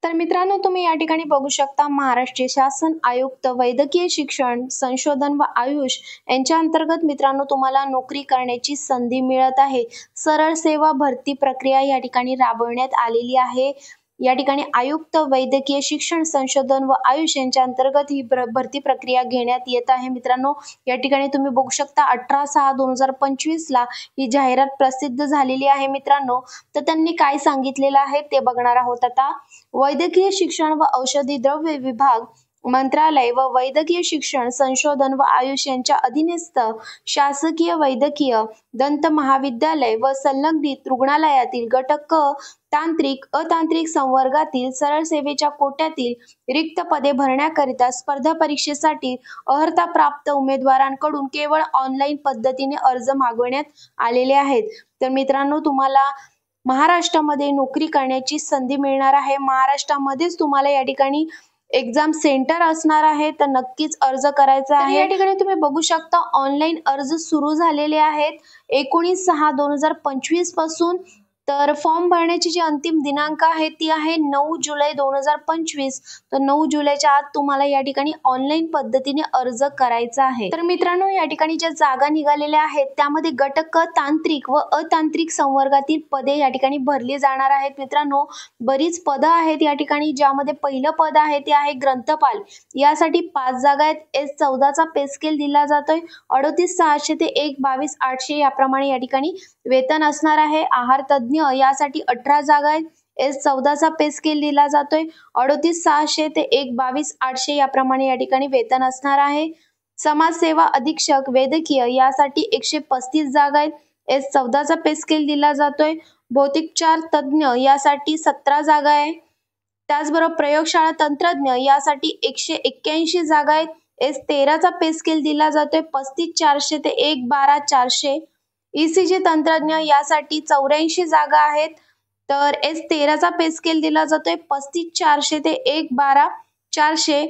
तर मित्रांनो, तुम्ही या ठिकाणी बघू शकता महाराष्ट्र शासन आयुक्त वैद्यकीय शिक्षण संशोधन व आयुष यांच्या अंतर्गत मित्रांनो तुम्हाला नोकरी करण्याची संधी मिळत आहे। सरळ सेवा भरती प्रक्रिया या ठिकाणी राबवण्यात आलेली आहे। या ठिकाणी आयुक्त वैद्यकीय शिक्षण संशोधन व आयुष यांच्या अंतर्गत ही भरती प्रक्रिया घेण्यात येत आहे। मित्रांनो, या ठिकाणी तुम्ही बघू शकता 18/6/2025 ला ही जाहिरात प्रसिद्ध झालेली आहे। मित्रांनो, तर त्यांनी काय सांगितलेलं आहे ते बघणार आहोत आता। वैद्यकीय शिक्षण व औषधी द्रव्य विभाग मंत्रालय व वैद्यकीय शिक्षण संशोधन व आयुष यांच्या अधीनस्थ शासकीय वैद्यकीय दंत महाविद्यालय व संलग्नित रुग्णालयातील घटक क तांत्रिक अतांत्रिक संवर्गातील सरळ सेवेच्या कोट्यातील रिक्त पदे भरण्याकरिता स्पर्धा परीक्षेसाठी अर्हता प्राप्त उमेदवारांकडून केवळ ऑनलाईन पद्धतीने अर्ज मागवण्यात आलेले आहेत। तर मित्रांनो, तुम्हाला महाराष्ट्रामध्ये नोकरी करण्याची संधी मिळणार आहे। महाराष्ट्रामध्येच तुम्हाला या ठिकाणी एक्झाम सेंटर असणार आहे, तर नक्कीच अर्ज करायचा आहे। या ठिकाणी तुम्ही बघू शकता ऑनलाईन अर्ज सुरू झालेले आहेत 19/6/2025 पासून। तर फॉर्म भरण्याची जी अंतिम दिनांक आहे ती आहे 9 जुलै 2025। तर 9 जुलैच्या आत तुम्हाला या ठिकाणी ऑनलाईन पद्धतीने अर्ज करायचा आहे। तर मित्रांनो, या ठिकाणी ज्या जागा निघालेल्या आहेत त्यामध्ये घटक तांत्रिक व अतांत्रिक संवर्गातील पदे या ठिकाणी भरली जाणार आहेत। मित्रांनो, बरीच पदं आहेत या ठिकाणी, ज्यामध्ये पहिलं पद आहे ते आहे ग्रंथपाल। यासाठी 5 जागा आहेत। S14 चा पे स्केल दिला जातोय 38,600 ते 1,22,800 याप्रमाणे या ठिकाणी वेतन असणार आहे। आहार तज्ञ यासाठी 18 जागा आहेत। S14 चा पे स्केल दिला जातोय 38,600 ते 1,22,800 याप्रमाणे या ठिकाणी वेतन असणार आहे। समाजसेवा अधीक्षक वैद्यकीय यासाठी 135 जागा आहेत। S14 चा पे स्केल दिला जातोय। भौतिकचार तज्ञ यासाठी 17 जागा आहे। त्याचबरोबर प्रयोगशाळा तंत्रज्ञ यासाठी 181 जागा आहेत। S13 चा पे स्केल दिला जातोय 35,400 ते 1,12,400। ECG तंत्रज्ञ यासाठी 84 जागा आहेत। तर S13 चा पे स्केल दिला जातोय 35,400 ते 1,12,400।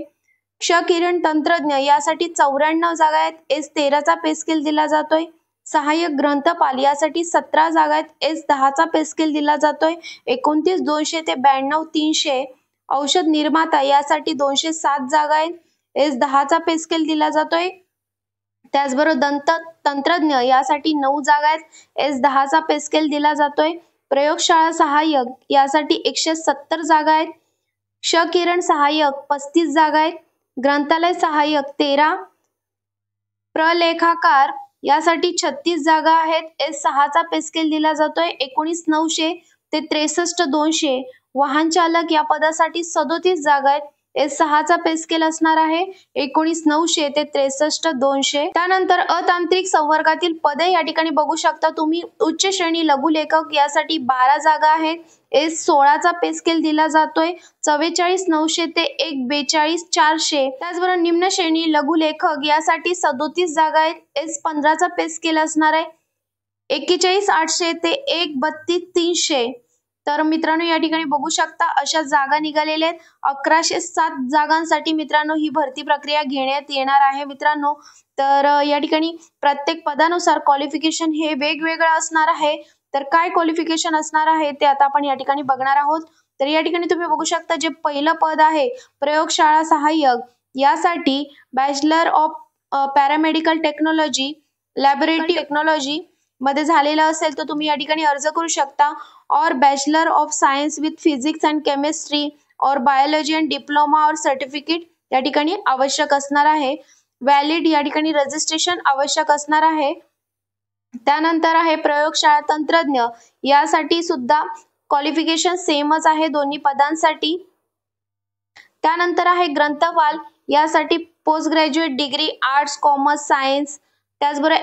क्षकिरण तंत्रज्ञ यासाठी 94 जागा आहेत। S13 चा पे स्केल दिला जातोय। सहाय्यक ग्रंथपाल यासाठी 17 जागा आहेत। S10 चा पे स्केल दिला जातोय 29,200 ते 92,300। औषध निर्माता यासाठी 207 जागा आहेत। S10 चा पे स्केल दिला जातोय। त्याचबरोबर दंत तंत्रज्ञ यासाठी 9 जागा आहेत। S10 चा पे स्केल दिला जातोय। प्रयोगशाळा सहाय्यक यासाठी 170 जागा आहेत। क्षकिरण सहाय्यक 35 जागा आहेत। ग्रंथालय सहाय्यक 13। प्रलेखाकार यासाठी 36 जागा आहेत। S6 चा पे स्केल दिला जातोय 19,900 ते 63,200। वाहन चालक या पदासाठी 37 जागा आहेत। S6 चा पे स्केल असणार आहे 19,900 ते 63,200। त्यानंतर अतांत्रिक संवर्गातील पदे या ठिकाणी बघू शकता तुम्ही। उच्च श्रेणी लघुलेखक यासाठी 12 जागा आहेत। S16 चा पे स्केल दिला जातोय 44,900 ते 1,42,400। त्याचबरोबर निम्न श्रेणी लघुलेखक यासाठी 37 जागा आहेत। S15 चा पे स्केल असणार आहे 41,800 ते 1,32,300। तर मित्रांनो, या ठिकाणी बघू शकता अशा जागा निघालेल्या आहेत। 1107 जागांसाठी मित्रांनो ही भरती प्रक्रिया घेण्यात येणार आहे। मित्रांनो, तर या ठिकाणी प्रत्येक पदानुसार क्वालिफिकेशन हे वेगवेगळं असणार आहे। तर काय क्वालिफिकेशन असणार आहे ते आता आपण या ठिकाणी बघणार आहोत। तर या ठिकाणी तुम्ही बघू शकता जे पहिलं पद आहे प्रयोगशाळा सहाय्यक यासाठी bachelor of paramedical technology laboratory technology मध्ये झालेला असेल तर तुम्ही या ठिकाणी अर्ज करू शकता। और bachelor of science with physics and chemistry और बायोलॉजी अँड डिप्लोमा और सर्टिफिकेट या ठिकाणी आवश्यक असणार आहे। व्हॅलिड या ठिकाणी रजिस्ट्रेशन आवश्यक असणार आहे। त्यानंतर आहे प्रयोगशाळा तंत्रज्ञ यासाठी सुद्धा क्वालिफिकेशन सेमच आहे दोन्ही पदांसाठी। त्यानंतर आहे ग्रंथपाल यासाठी post graduate degree arts commerce science. त्याचबरोबर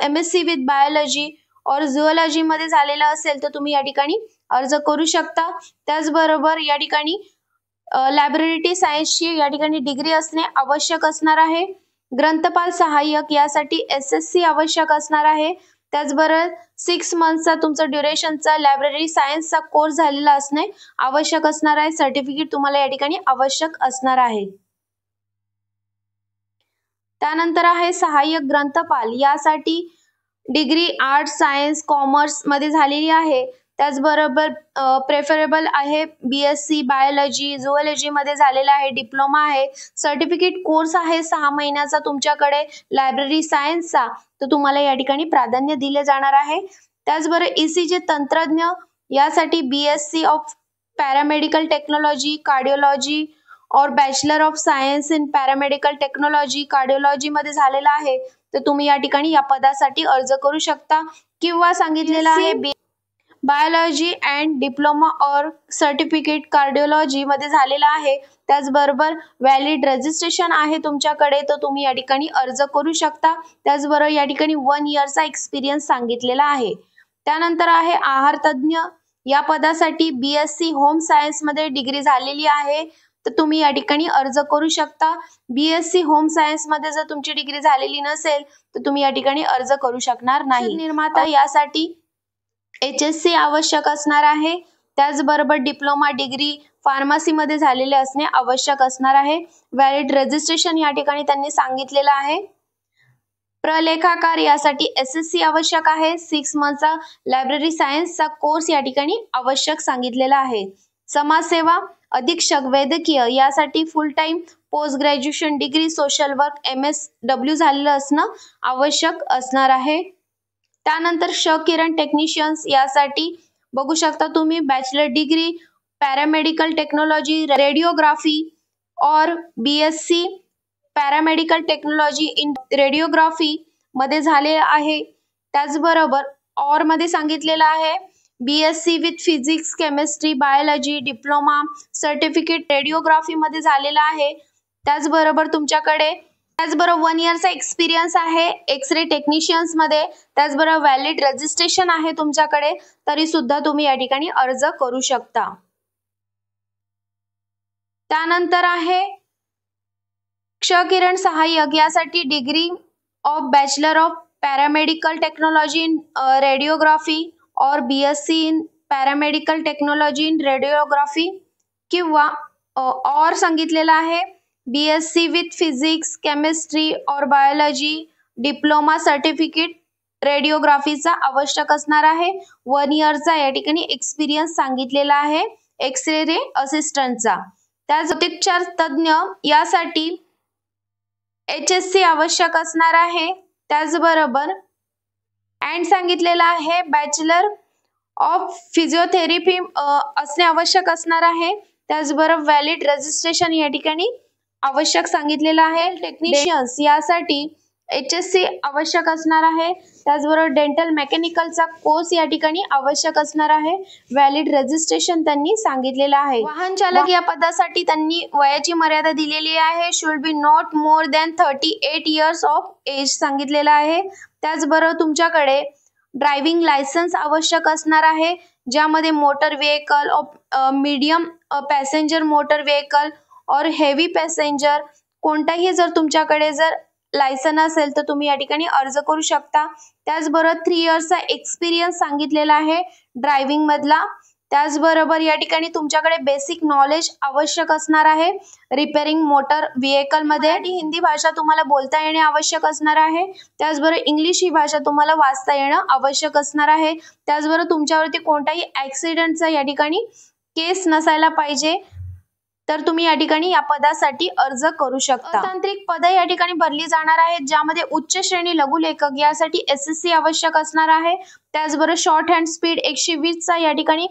MSc विथ बायोलॉजी और झुओलॉजी मध्ये झालेलं असेल तर तुम्ही या ठिकाणी अर्ज करू शकता। त्याचबरोबर या ठिकाणी लॅबोरेटरी सायन्सची या ठिकाणी डिग्री असणे आवश्यक असणार आहे। ग्रंथपाल सहाय्यक यासाठी SSC आवश्यक असणार आहे। त्याचबरोबर 6 मंथचा तुमचा ड्युरेशनचा लॅबोरेटरी सायन्सचा कोर्स झालेला असणे आवश्यक असणार आहे। सर्टिफिकेट तुम्हाला या ठिकाणी आवश्यक असणार आहे। त्यानंतर आहे सहाय्यक ग्रंथपाल यासाठी डिग्री आर्ट्स सायन्स कॉमर्स मध्ये झालेली आहे। त्याचबरोबर प्रेफरेबल आहे BSc बायोलॉजी, झुओलॉजी मध्ये झालेला आहे, डिप्लोमा आहे, सर्टिफिकेट कोर्स आहे 6 महिन्याचा तुमच्याकडे लायब्ररी सायन्सचा, तर तुम्हाला या ठिकाणी प्राधान्य दिले जाणार आहे. त्याचबरोबर ECG तंत्रज्ञ यासाठी BSc of paramedical technology, cardiology और bachelor of science in paramedical technology, cardiology मध्ये झालेला आहे, तर तुम्ही या ठिकाणी या पदासाठी अर्ज करू शकता. किंवा सांगितलेलं आहे बायोलॉजी अँड डिप्लोमा और सर्टिफिकेट कार्डिओलॉजी मध्ये झालेला आहे, त्याचबरोबर व्हॅलिड रजिस्ट्रेशन आहे तुमच्याकडे, तर तुम्ही या ठिकाणी अर्ज करू शकता. त्याचबरोबर या ठिकाणी 1 इयरचा एक्सपिरियन्स सांगितलेला आहे. त्यानंतर आहे आहार तज्ञ, या पदासाठी BSc होम सायन्स मध्ये डिग्री झालेली आहे, तर तुम्ही या ठिकाणी अर्ज करू शकता. BSc होम सायन्स मध्ये जर तुमची डिग्री झालेली नसेल तर तुम्ही या ठिकाणी अर्ज करू शकणार नाही. निर्माता यासाठी HSC आवश्यक असणार आहे. त्याचबरोबर डिप्लोमा डिग्री फार्मसी मध्ये झालेले असणे आवश्यक असणार आहे. व्हॅलिड रजिस्ट्रेशन या ठिकाणी त्यांनी सांगितलेलं आहे. प्रलेखाकार यासाठी SSC आवश्यक आहे. 6 मंथचा लायब्ररी सायन्सचा कोर्स या ठिकाणी आवश्यक सांगितलेला आहे. समाजसेवा अधीक्षक वैद्यकीय यासाठी फुल time post graduation degree social work MSW झालेलं असणं आवश्यक असणार आहे. त्यानंतर किरण टेक्निशियन्स यासाठी बघू शकता तुम्ही bachelor degree paramedical technology radiography और BSc paramedical technology in radiography मध्ये झाले आहे. त्याचबरोबर और मध्ये सांगितलेलं आहे BSc with physics chemistry biology diploma certificate radiography मध्ये झालेला आहे. त्याचबरोबर तुमच्याकडे 1 इयरचा एक्सपिरियन्स आहे एक्सरे टेक्निशियन्स मध्ये. त्याचबरोबर व्हॅलिड रजिस्ट्रेशन आहे तुमच्याकडे, तरी सुद्धा तुम्ही या ठिकाणी अर्ज करू शकता. त्यानंतर आहे किरण सहाय्यक यासाठी degree of bachelor of paramedical technology in radiography और BSc in paramedical technology in radiography किंवा और सांगितलेलं आहे BSc विथ फिजिक्स केमिस्ट्री और बायोलॉजी डिप्लोमा सर्टिफिकेट रेडिओग्राफीचा आवश्यक असणार आहे. 1 इयरचा या ठिकाणी एक्सपिरियन्स सांगितलेला आहे एक्सरे असिस्टंटचा. त्याच उपचार तज्ञ यासाठी HSC आवश्यक असणार आहे. त्याचबरोबर सांगितलेलं आहे बॅचलर ऑफ फिजिओथेरपी असणे आवश्यक असणार आहे. त्याचबरोबर व्हॅलिड रजिस्ट्रेशन या ठिकाणी आवश्यक सांगितलेलं आहे. टेक्निशियन्स यासाठी HSC आवश्यक असणार आहे. त्याचबरोबर डेंटल मेकॅनिकलचा कोर्स या ठिकाणी आवश्यक असणार आहे. व्हॅलिड रजिस्ट्रेशन त्यांनी सांगितलेलं आहे. वाहन चालक या पदासाठी त्यांनी वयाची मर्यादा दिलेली आहे. Should be not more than 38 years of age सांगितलेलं आहे. त्याचबरोबर तुमच्याकडे ड्रायव्हिंग लायसन्स आवश्यक असणार आहे, ज्यामध्ये motor vehicle of medium passenger motor vehicle और हेवी पॅसेंजर कोणताही जर तुमच्याकडे जर लायसन असेल तर तुम्ही या ठिकाणी अर्ज करू शकता. त्याचबरोबर 3 इयर्सचा एक्सपिरियन्स सांगितलेला आहे ड्रायव्हिंग मधला. त्याचबरोबर या ठिकाणी तुमच्याकडे बेसिक नॉलेज आवश्यक असणार आहे रिपेअरिंग मोटर व्हेकल मध्ये. हिंदी भाषा तुम्हाला बोलता येणे आवश्यक असणार आहे. त्याचबरोबर इंग्लिश ही भाषा तुम्हाला वाचता येणं आवश्यक असणार आहे. त्याचबरोबर तुमच्यावरती कोणताही ऍक्सिडेंटचा या ठिकाणी केस नसायला पाहिजे, तर तुम्ही या ठिकाणी या पदासाठी अर्ज करू शकता. तांत्रिक पदे या ठिकाणी भरली जाणार आहेत, ज्यामध्ये उच्च श्रेणी लघुलेखक यासाठी SSC आवश्यक असणार आहे. त्याचबरोबर शॉर्ट हँड स्पीड 120 चा या ठिकाणी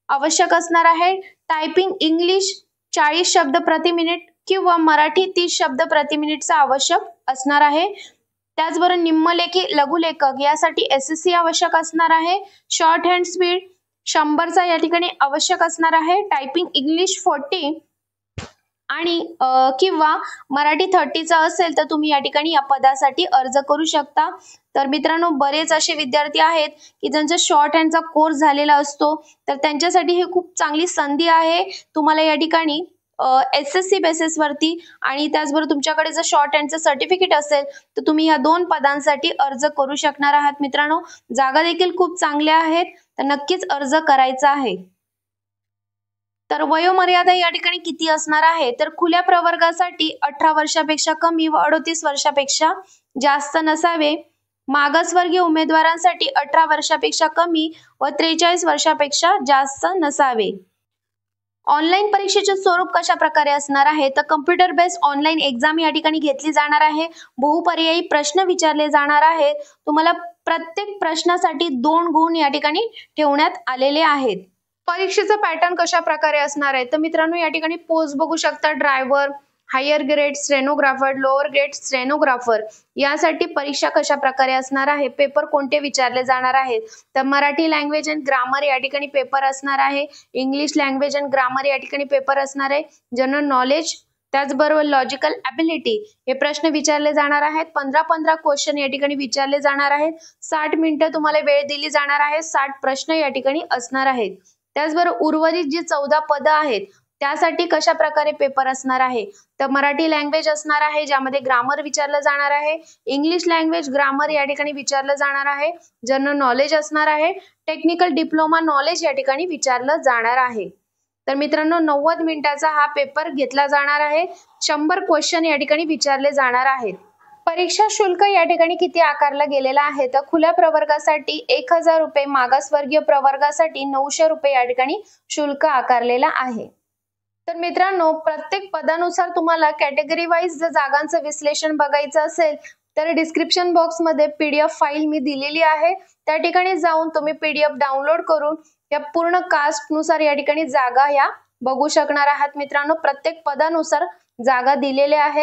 आवश्यक असणार आहे. टायपिंग इंग्लिश 40 शब्द प्रति मिनिट किंवा मराठी 30 शब्द प्रति मिनिटचा आवश्यक असणार आहे. त्याचबरोबर निम्नलेखी लघुलेखक यासाठी SSC आवश्यक असणार आहे. शॉर्ट हँड स्पीड 100 चा या ठिकाणी आवश्यक असणार आहे. टायपिंग इंग्लिश 40 आणि किंवा मराठी 30 चा असेल तर तुम्ही या ठिकाणी या पदासाठी अर्ज करू शकता. तर मित्रांनो, बरेच असे विद्यार्थी आहेत की ज्यांचा शॉर्ट हँडचा कोर्स झालेला असतो, तर त्यांच्यासाठी ही खूप चांगली संधी आहे. तुम्हाला या ठिकाणी SSC बेसिस वरती आणि त्याचबरोबर तुमच्याकडे जर शॉर्ट हँडचं सर्टिफिकेट असेल तर तुम्ही या 2 पदांसाठी अर्ज करू शकणार आहात. मित्रांनो, जागा देखील खूप चांगल्या आहेत, तर नक्कीच अर्ज करायचा आहे. तर वयोमर्यादा या ठिकाणी किती असणार आहे, तर खुल्या प्रवर्गासाठी 18 वर्षापेक्षा कमी व 38 वर्षापेक्षा जास्त नसावे. मागासवर्गीय उमेदवारांसाठी 18 वर्षापेक्षा कमी व 43 वर्षापेक्षा जास्त नसावे. ऑनलाईन परीक्षेचे स्वरूप कशा प्रकारे असणार आहे तर कम्प्युटर बेस्ड ऑनलाईन एक्झाम या ठिकाणी घेतली जाणार आहे. बहुपर्यायी प्रश्न विचारले जाणार आहेत. तुम्हाला प्रत्येक प्रश्नासाठी 2 गुण या ठिकाणी ठेवण्यात आलेले आहेत. परीक्षेचा पॅटर्न कशा प्रकारे असणार आहे तर मित्रांनो या ठिकाणी पोस्ट बघू शकता. Driver, higher grade stenographer, lower grade stenographer यासाठी परीक्षा कशा प्रकारे असणार आहे. पेपर कोणते विचारले जाणार आहेत तर मराठी लँग्वेज अँड ग्रामर या ठिकाणी पेपर असणार आहे. इंग्लिश लँग्वेज अँड ग्रामर या ठिकाणी पेपर असणार आहे. जनरल नॉलेज त्याचबरोबर लॉजिकल ॲबिलिटी हे प्रश्न विचारले जाणार आहेत. 15 क्वेश्चन या ठिकाणी विचारले जाणार आहेत. 60 मिनिटं तुम्हाला वेळ दिली जाणार आहे. 60 प्रश्न या ठिकाणी असणार आहेत. त्याचबरोबर उर्वरित जी 14 पदं आहेत त्यासाठी कशा प्रकारे पेपर असणार आहे तर मराठी लँग्वेज असणार आहे ज्यामध्ये ग्रामर विचारलं जाणार आहे. इंग्लिश लँग्वेज ग्रामर या ठिकाणी विचारलं जाणार आहे. जनरल नॉलेज असणार आहे. टेक्निकल डिप्लोमा नॉलेज या ठिकाणी विचारलं जाणार आहे. तर मित्रांनो 90 मिनिटाचा हा पेपर घेतला जाणार आहे. 100 क्वेश्चन या ठिकाणी विचारले जाणार आहेत. परीक्षा शुल्क या ठिकाणी किती आकारला गेलेला आहे तर खुल्या प्रवर्गासाठी 1000 रुपये, मागासवर्गीय प्रवर्गासाठी 900 रुपये या ठिकाणी शुल्क आकारलेला आहे. तर मित्रांनो प्रत्येक पदानुसार तुम्हाला कॅटेगरी वाईज जर जागांचं विश्लेषण बघायचं असेल तर डिस्क्रिप्शन बॉक्समध्ये PDF फाईल मी दिलेली आहे. त्या ठिकाणी जाऊन तुम्ही PDF डाउनलोड करून या पूर्ण कास्टनुसार या ठिकाणी जागा या बघू शकणार आहात. मित्रांनो प्रत्येक पदानुसार जागा दिलेल्या आहेत.